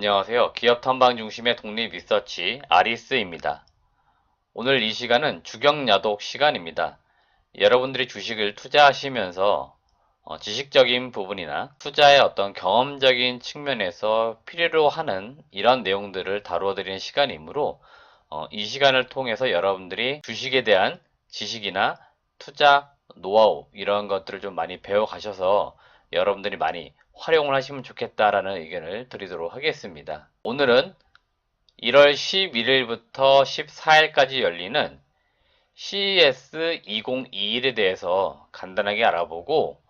안녕하세요. 기업 탐방 중심의 독립 리서치 아리스입니다. 오늘 이 시간은 주경야독 시간입니다. 여러분들이 주식을 투자하시면서 지식적인 부분이나 투자의 어떤 경험적인 측면에서 필요로 하는 이런 내용들을 다루어 드리는 시간이므로 이 시간을 통해서 여러분들이 주식에 대한 지식이나 투자 노하우 이런 것들을 좀 많이 배워 가셔서 여러분들이 많이 활용을 하시면 좋겠다라는 의견을 드리도록 하겠습니다. 오늘은 1월 11일부터 14일까지 열리는 CES 2021에 대해서 간단하게 알아보고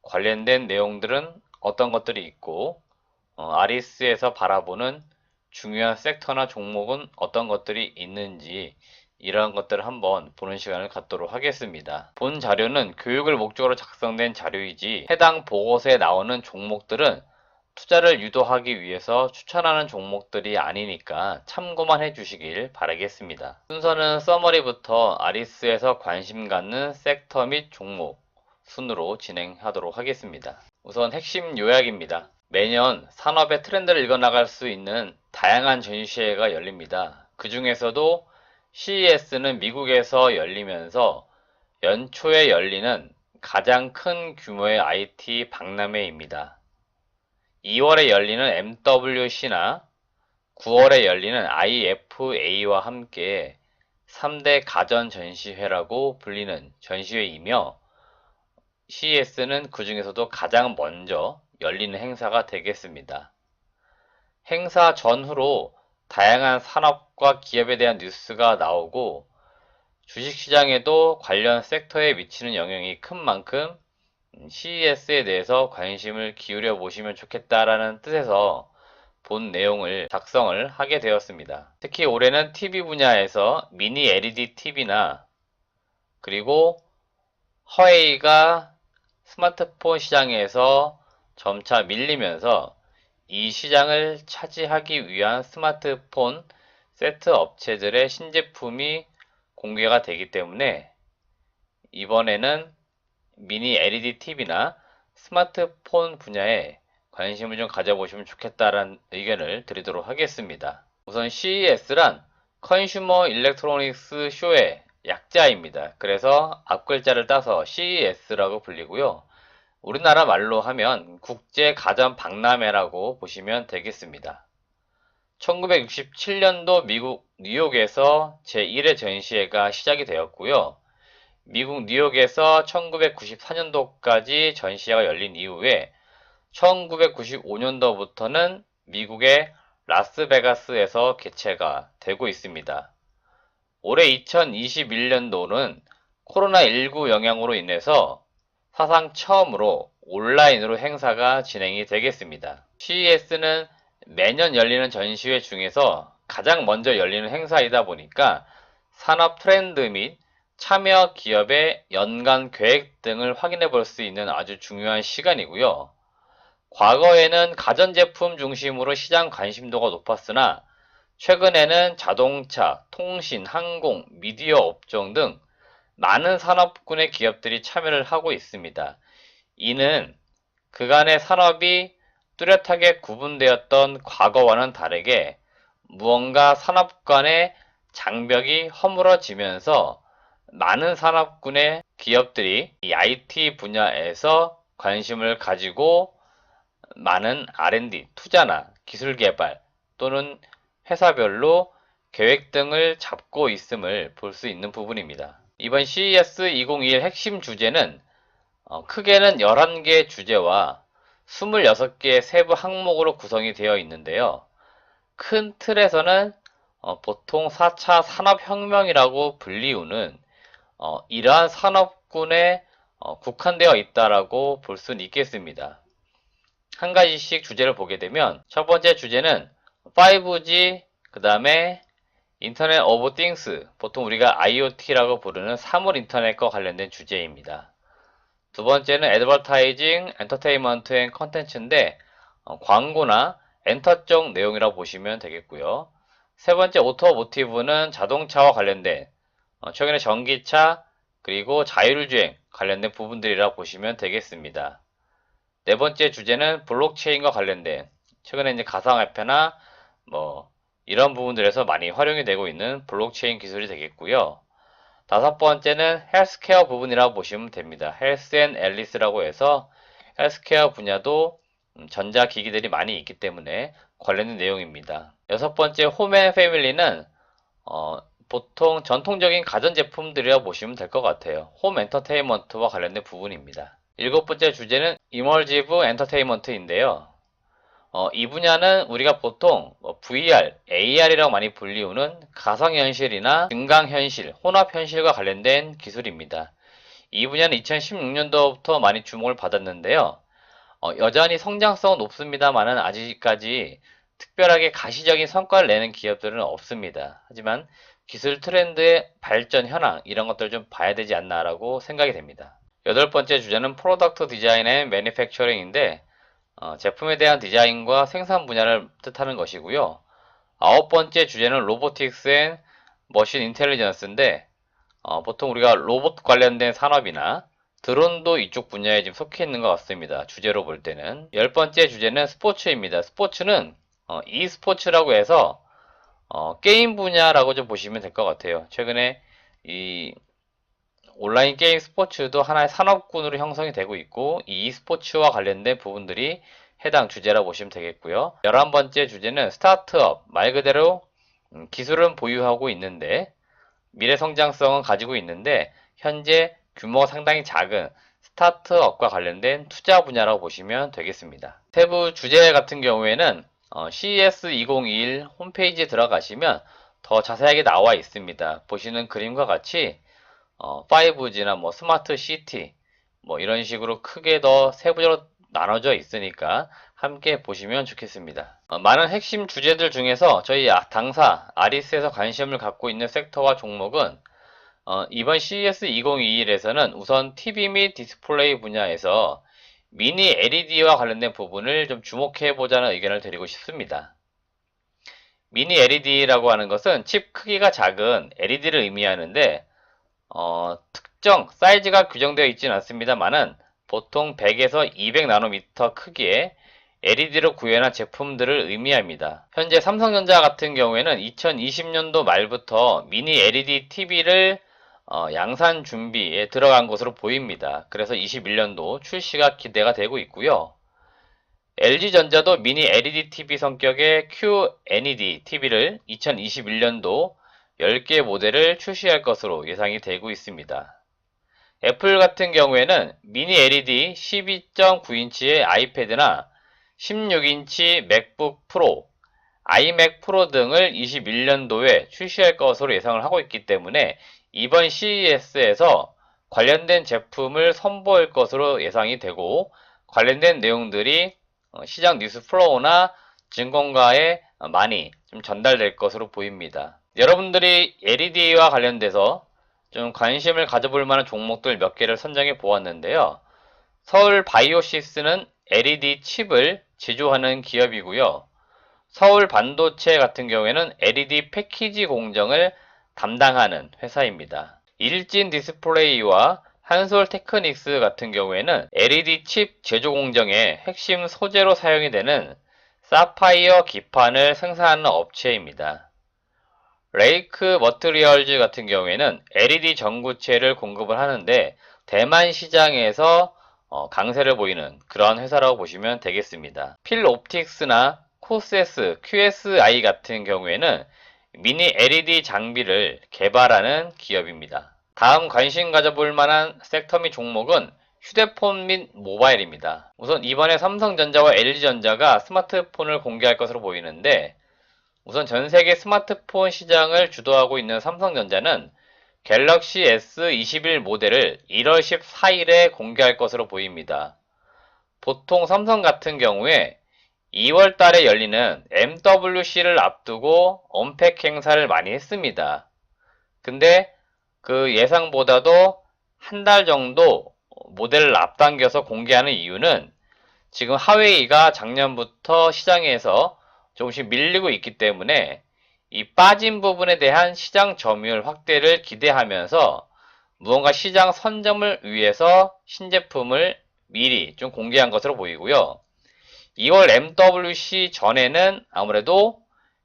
관련된 내용들은 어떤 것들이 있고 아리스에서 바라보는 중요한 섹터나 종목은 어떤 것들이 있는지 이러한 것들을 한번 보는 시간을 갖도록 하겠습니다. 본 자료는 교육을 목적으로 작성된 자료이지 해당 보고서에 나오는 종목들은 투자를 유도하기 위해서 추천하는 종목들이 아니니까 참고만 해주시길 바라겠습니다. 순서는 서머리부터 아리스에서 관심 갖는 섹터 및 종목 순으로 진행하도록 하겠습니다. 우선 핵심 요약입니다. 매년 산업의 트렌드를 읽어나갈 수 있는 다양한 전시회가 열립니다. 그 중에서도 CES는 미국에서 열리면서 연초에 열리는 가장 큰 규모의 IT 박람회입니다. 2월에 열리는 MWC나 9월에 열리는 IFA와 함께 3대 가전 전시회라고 불리는 전시회이며 CES는 그 중에서도 가장 먼저 열리는 행사가 되겠습니다. 행사 전후로 다양한 산업과 기업에 대한 뉴스가 나오고 주식시장에도 관련 섹터에 미치는 영향이 큰 만큼 CES에 대해서 관심을 기울여 보시면 좋겠다라는 뜻에서 본 내용을 작성을 하게 되었습니다. 특히 올해는 TV 분야에서 미니 LED TV나 그리고 허웨이가 스마트폰 시장에서 점차 밀리면서 이 시장을 차지하기 위한 스마트폰 세트 업체들의 신제품이 공개가 되기 때문에 이번에는 미니 LED TV나 스마트폰 분야에 관심을 좀 가져보시면 좋겠다라는 의견을 드리도록 하겠습니다. 우선 CES란 컨슈머 일렉트로닉스 쇼의 약자입니다. 그래서 앞글자를 따서 CES라고 불리고요. 우리나라 말로 하면 국제 가전 박람회라고 보시면 되겠습니다. 1967년도 미국 뉴욕에서 제1회 전시회가 시작이 되었고요. 미국 뉴욕에서 1994년도까지 전시회가 열린 이후에 1995년도부터는 미국의 라스베가스에서 개최가 되고 있습니다. 올해 2021년도는 코로나19 영향으로 인해서 사상 처음으로 온라인으로 행사가 진행이 되겠습니다. CES는 매년 열리는 전시회 중에서 가장 먼저 열리는 행사이다 보니까 산업 트렌드 및 참여 기업의 연간 계획 등을 확인해 볼 수 있는 아주 중요한 시간이고요. 과거에는 가전제품 중심으로 시장 관심도가 높았으나 최근에는 자동차, 통신, 항공, 미디어 업종 등 많은 산업군의 기업들이 참여를 하고 있습니다. 이는 그간의 산업이 뚜렷하게 구분되었던 과거와는 다르게 무언가 산업 간의 장벽이 허물어지면서 많은 산업군의 기업들이 이 IT 분야에서 관심을 가지고 많은 R&D, 투자나 기술 개발 또는 회사별로 계획 등을 잡고 있음을 볼 수 있는 부분입니다. 이번 CES 2021 핵심 주제는 크게는 11개 주제와 26개의 세부 항목으로 구성이 되어 있는데요. 큰 틀에서는 보통 4차 산업혁명이라고 불리우는 이러한 산업군에 국한되어 있다라고 볼 수는 있겠습니다. 한 가지씩 주제를 보게 되면 첫 번째 주제는 5G, 그 다음에 인터넷 오브 띵스, 보통 우리가 IoT라고 부르는 사물 인터넷과 관련된 주제입니다. 두 번째는 애드버타이징, 엔터테인먼트 앤 컨텐츠인데 광고나 엔터 쪽 내용이라고 보시면 되겠고요. 세 번째 오토모티브는 자동차와 관련된 최근에 전기차 그리고 자율주행 관련된 부분들이라고 보시면 되겠습니다. 네 번째 주제는 블록체인과 관련된 최근에 이제 가상화폐나 뭐 이런 부분들에서 많이 활용이 되고 있는 블록체인 기술이 되겠고요. 다섯 번째는 헬스케어 부분이라고 보시면 됩니다. 헬스 앤 앨리스라고 해서 헬스케어 분야도 전자기기들이 많이 있기 때문에 관련된 내용입니다. 여섯 번째 홈 앤 패밀리는 보통 전통적인 가전제품들이라고 보시면 될 것 같아요. 홈 엔터테인먼트와 관련된 부분입니다. 일곱 번째 주제는 이머지브 엔터테인먼트인데요. 이 분야는 우리가 보통 VR, AR이라고 많이 불리우는 가상현실이나 증강현실, 혼합현실과 관련된 기술입니다. 이 분야는 2016년도부터 많이 주목을 받았는데요. 여전히 성장성은 높습니다만은 아직까지 특별하게 가시적인 성과를 내는 기업들은 없습니다. 하지만 기술 트렌드의 발전 현황 이런 것들을 좀 봐야 되지 않나라고 생각이 됩니다. 여덟 번째 주제는 프로덕트 디자인 앤 매니팩처링인데 제품에 대한 디자인과 생산 분야를 뜻하는 것이고요. 아홉 번째 주제는 로보틱스 앤 머신 인텔리전스인데 보통 우리가 로봇 관련된 산업이나 드론도 이쪽 분야에 지금 속해 있는 것 같습니다. 주제로 볼 때는. 열 번째 주제는 스포츠입니다. 스포츠는 e스포츠라고 해서 게임 분야라고 좀 보시면 될 것 같아요. 최근에 이 온라인 게임 스포츠도 하나의 산업군으로 형성이 되고 있고 이 e스포츠와 관련된 부분들이 해당 주제라고 보시면 되겠고요. 11번째 주제는 스타트업, 말 그대로 기술은 보유하고 있는데 미래 성장성은 가지고 있는데 현재 규모가 상당히 작은 스타트업과 관련된 투자 분야라고 보시면 되겠습니다. 세부 주제 같은 경우에는 CES 2021 홈페이지에 들어가시면 더 자세하게 나와 있습니다. 보시는 그림과 같이 5G나 뭐 스마트 시티 뭐 이런 식으로 크게 더 세부적으로 나눠져 있으니까 함께 보시면 좋겠습니다. 많은 핵심 주제들 중에서 저희 당사 아리스에서 관심을 갖고 있는 섹터와 종목은 이번 CES 2021에서는 우선 TV 및 디스플레이 분야에서 미니 LED와 관련된 부분을 좀 주목해 보자는 의견을 드리고 싶습니다. 미니 LED라고 하는 것은 칩 크기가 작은 LED를 의미하는데 특정 사이즈가 규정되어 있지는 않습니다만은 보통 100에서 200나노미터 크기의 LED로 구현한 제품들을 의미합니다. 현재 삼성전자 같은 경우에는 2020년도 말부터 미니 LED TV를 양산 준비에 들어간 것으로 보입니다. 그래서 21년도 출시가 기대가 되고 있고요. LG전자도 미니 LED TV 성격의 QNED TV를 2021년도 10개 모델을 출시할 것으로 예상이 되고 있습니다. 애플 같은 경우에는 미니 LED 12.9인치의 아이패드나 16인치 맥북 프로, 아이맥 프로 등을 21년도에 출시할 것으로 예상을 하고 있기 때문에 이번 CES에서 관련된 제품을 선보일 것으로 예상이 되고 관련된 내용들이 시장 뉴스 플로우나 증권가에 많이 좀 전달될 것으로 보입니다. 여러분들이 LED와 관련돼서 좀 관심을 가져볼 만한 종목들 몇 개를 선정해 보았는데요. 서울 바이오시스는 LED 칩을 제조하는 기업이고요. 서울 반도체 같은 경우에는 LED 패키지 공정을 담당하는 회사입니다. 일진 디스플레이와 한솔테크닉스 같은 경우에는 LED 칩 제조 공정의 핵심 소재로 사용이 되는 사파이어 기판을 생산하는 업체입니다. 레이크 머트리얼즈 같은 경우에는 LED 전구체를 공급을 하는데 대만 시장에서 강세를 보이는 그런 회사라고 보시면 되겠습니다. 필옵틱스나 코세스, QSI 같은 경우에는 미니 LED 장비를 개발하는 기업입니다. 다음 관심 가져볼 만한 섹터 및 종목은 휴대폰 및 모바일입니다. 우선 이번에 삼성전자와 LG전자가 스마트폰을 공개할 것으로 보이는데 우선 전 세계 스마트폰 시장을 주도하고 있는 삼성전자는 갤럭시 S21 모델을 1월 14일에 공개할 것으로 보입니다. 보통 삼성 같은 경우에 2월 달에 열리는 MWC를 앞두고 언팩 행사를 많이 했습니다. 근데 그 예상보다도 한 달 정도 모델을 앞당겨서 공개하는 이유는 지금 하웨이가 작년부터 시장에서 조금씩 밀리고 있기 때문에 이 빠진 부분에 대한 시장 점유율 확대를 기대하면서 무언가 시장 선점을 위해서 신제품을 미리 좀 공개한 것으로 보이고요. 2월 MWC 전에는 아무래도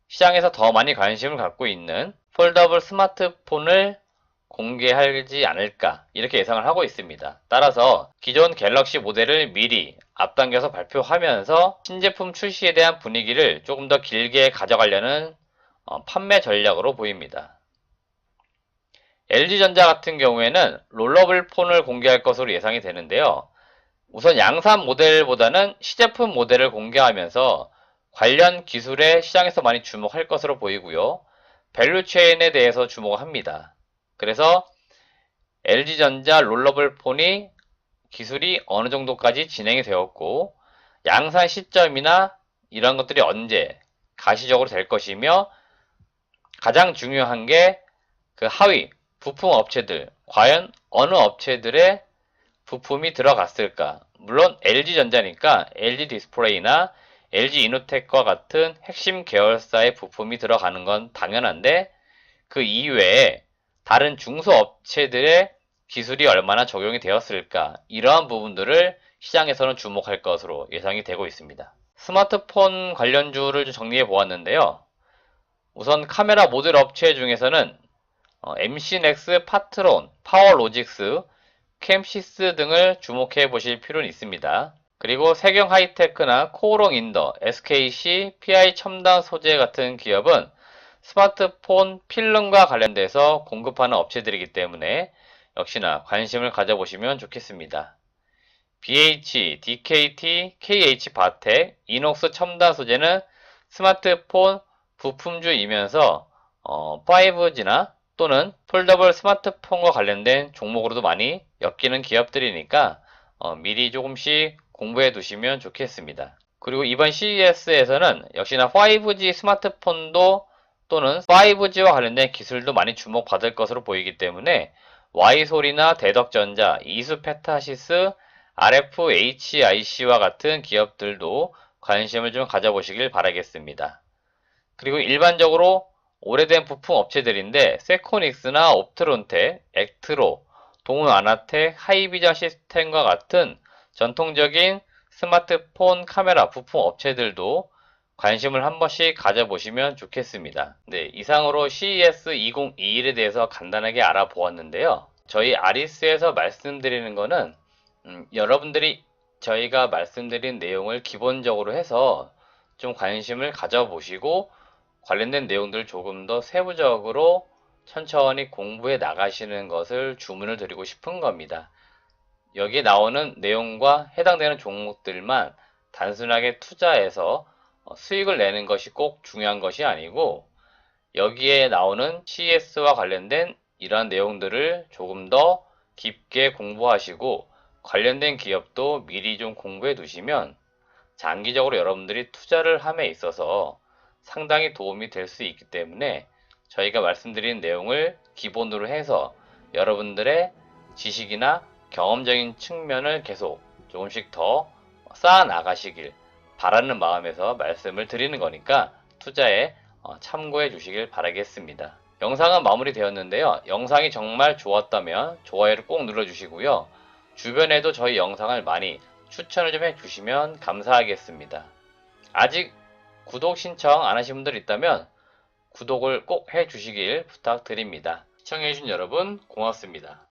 시장에서 더 많이 관심을 갖고 있는 폴더블 스마트폰을 공개하지 않을까 이렇게 예상을 하고 있습니다. 따라서 기존 갤럭시 모델을 미리 앞당겨서 발표하면서 신제품 출시에 대한 분위기를 조금 더 길게 가져가려는 판매 전략으로 보입니다. LG전자 같은 경우에는 롤러블 폰을 공개할 것으로 예상이 되는데요. 우선 양산 모델보다는 시제품 모델을 공개하면서 관련 기술에 시장에서 많이 주목할 것으로 보이고요. 밸류체인에 대해서 주목을 합니다. 그래서 LG전자 롤러블 폰이 기술이 어느 정도까지 진행이 되었고 양산 시점이나 이런 것들이 언제 가시적으로 될 것이며 가장 중요한 게 그 하위 부품 업체들 과연 어느 업체들의 부품이 들어갔을까? 물론 LG전자니까 LG 디스플레이나 LG 이노텍과 같은 핵심 계열사의 부품이 들어가는 건 당연한데 그 이외에 다른 중소업체들의 기술이 얼마나 적용이 되었을까? 이러한 부분들을 시장에서는 주목할 것으로 예상이 되고 있습니다. 스마트폰 관련주를 정리해 보았는데요. 우선 카메라 모듈 업체 중에서는 MC넥스, 파트론, 파워로직스, 캠시스 등을 주목해 보실 필요는 있습니다. 그리고 세경 하이테크나 코오롱 인더, SKC, PI 첨단 소재 같은 기업은 스마트폰 필름과 관련돼서 공급하는 업체들이기 때문에 역시나 관심을 가져보시면 좋겠습니다. BH, DKT, KH 바텍, 이녹스 첨단 소재는 스마트폰 부품주이면서 5G나 또는 폴더블 스마트폰과 관련된 종목으로도 많이 엮이는 기업들이니까 미리 조금씩 공부해 두시면 좋겠습니다. 그리고 이번 CES에서는 역시나 5G 스마트폰도 또는 5G와 관련된 기술도 많이 주목받을 것으로 보이기 때문에 Y솔이나 대덕전자, 이수페타시스, RFHIC와 같은 기업들도 관심을 좀 가져보시길 바라겠습니다. 그리고 일반적으로 오래된 부품 업체들인데 세코닉스나 옵트론텍, 액트로, 동은아나텍, 하이비전 시스템과 같은 전통적인 스마트폰 카메라 부품 업체들도 관심을 한 번씩 가져보시면 좋겠습니다. 네, 이상으로 CES 2021에 대해서 간단하게 알아보았는데요. 저희 아리스에서 말씀드리는 거는 여러분들이 저희가 말씀드린 내용을 기본적으로 해서 좀 관심을 가져보시고 관련된 내용들을 조금 더 세부적으로 천천히 공부해 나가시는 것을 주문을 드리고 싶은 겁니다. 여기에 나오는 내용과 해당되는 종목들만 단순하게 투자해서 수익을 내는 것이 꼭 중요한 것이 아니고 여기에 나오는 CS와 관련된 이러한 내용들을 조금 더 깊게 공부하시고 관련된 기업도 미리 좀 공부해 두시면 장기적으로 여러분들이 투자를 함에 있어서 상당히 도움이 될 수 있기 때문에 저희가 말씀드린 내용을 기본으로 해서 여러분들의 지식이나 경험적인 측면을 계속 조금씩 더 쌓아 나가시길 바라는 마음에서 말씀을 드리는 거니까 투자에 참고해 주시길 바라겠습니다. 영상은 마무리되었는데요. 영상이 정말 좋았다면 좋아요를 꼭 눌러주시고요. 주변에도 저희 영상을 많이 추천을 좀 해주시면 감사하겠습니다. 아직 구독 신청 안 하신 분들 있다면 구독을 꼭 해주시길 부탁드립니다. 시청해주신 여러분 고맙습니다.